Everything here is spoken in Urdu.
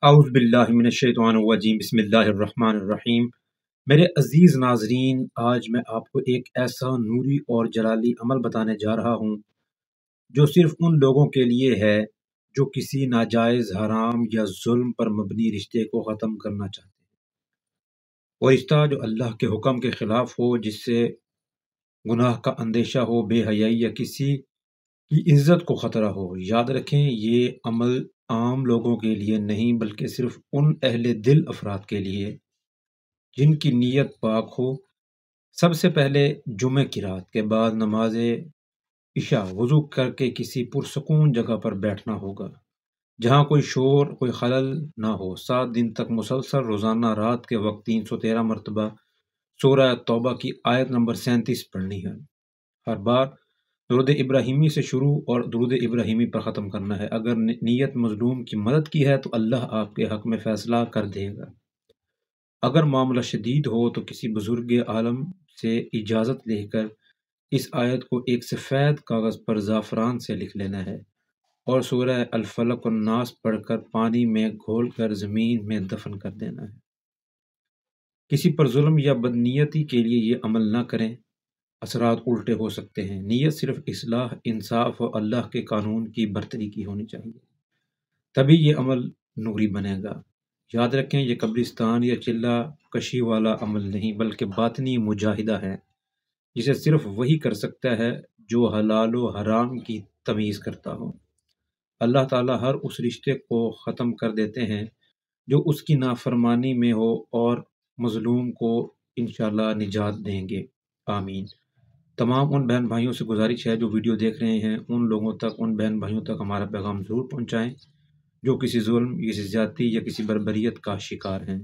اعوذ باللہ من الشیطان الرجیم بسم اللہ الرحمن الرحیم۔ میرے عزیز ناظرین، آج میں آپ کو ایک ایسا نوری اور جلالی عمل بتانے جا رہا ہوں جو صرف ان لوگوں کے لیے ہے جو کسی ناجائز، حرام یا ظلم پر مبنی رشتے کو ختم کرنا چاہتے ہیں۔ وہ رشتہ جو اللہ کے حکم کے خلاف ہو، جس سے گناہ کا اندیشہ ہو، بے حیائی یا کسی کی عزت کو خطرہ ہو۔ یاد رکھیں، یہ عمل عام لوگوں کے لیے نہیں بلکہ صرف ان اہل دل افراد کے لیے جن کی نیت پاک ہو۔ سب سے پہلے جمعہ کی رات کے بعد نماز عشاء وضو کر کے کسی پرسکون جگہ پر بیٹھنا ہوگا جہاں کوئی شور، کوئی خلل نہ ہو۔ 7 دن تک مسلسل روزانہ رات کے وقت 313 مرتبہ سورہ توبہ کی آیت نمبر 37 پڑھنی ہے۔ ہر بار درود ابراہیمی سے شروع اور درود ابراہیمی پر ختم کرنا ہے۔ اگر نیت مظلوم کی مدد کی ہے تو اللہ آپ کے حق میں فیصلہ کر دے گا۔ اگر معاملہ شدید ہو تو کسی بزرگ عالم سے اجازت لے کر اس آیت کو ایک سفید کاغذ پر زعفران سے لکھ لینا ہے اور سورہ الفلق والناس پڑھ کر پانی میں گھول کر زمین میں دفن کر دینا ہے۔ کسی پر ظلم یا بدنیتی کے لیے یہ عمل نہ کریں، اثرات الٹے ہو سکتے ہیں۔ نیت صرف اصلاح، انصاف اور اللہ کے قانون کی برتری کی ہونی چاہیے، تبھی یہ عمل نوری بنے گا۔ یاد رکھیں، یہ قبرستان یا چلہ کشی والا عمل نہیں بلکہ باطنی مجاہدہ ہے جسے صرف وہی کر سکتا ہے جو حلال و حرام کی تمیز کرتا ہو۔ اللہ تعالیٰ ہر اس رشتے کو ختم کر دیتے ہیں جو اس کی نافرمانی میں ہو، اور مظلوم کو انشاءاللہ نجات دیں گے، آمین۔ تمام ان بہن بھائیوں سے گزارش ہے جو ویڈیو دیکھ رہے ہیں، ان لوگوں تک، ان بہن بھائیوں تک ہمارا پیغام ضرور پہنچائیں جو کسی ظلم، کسی زیادتی یا کسی بربریت کا شکار ہیں۔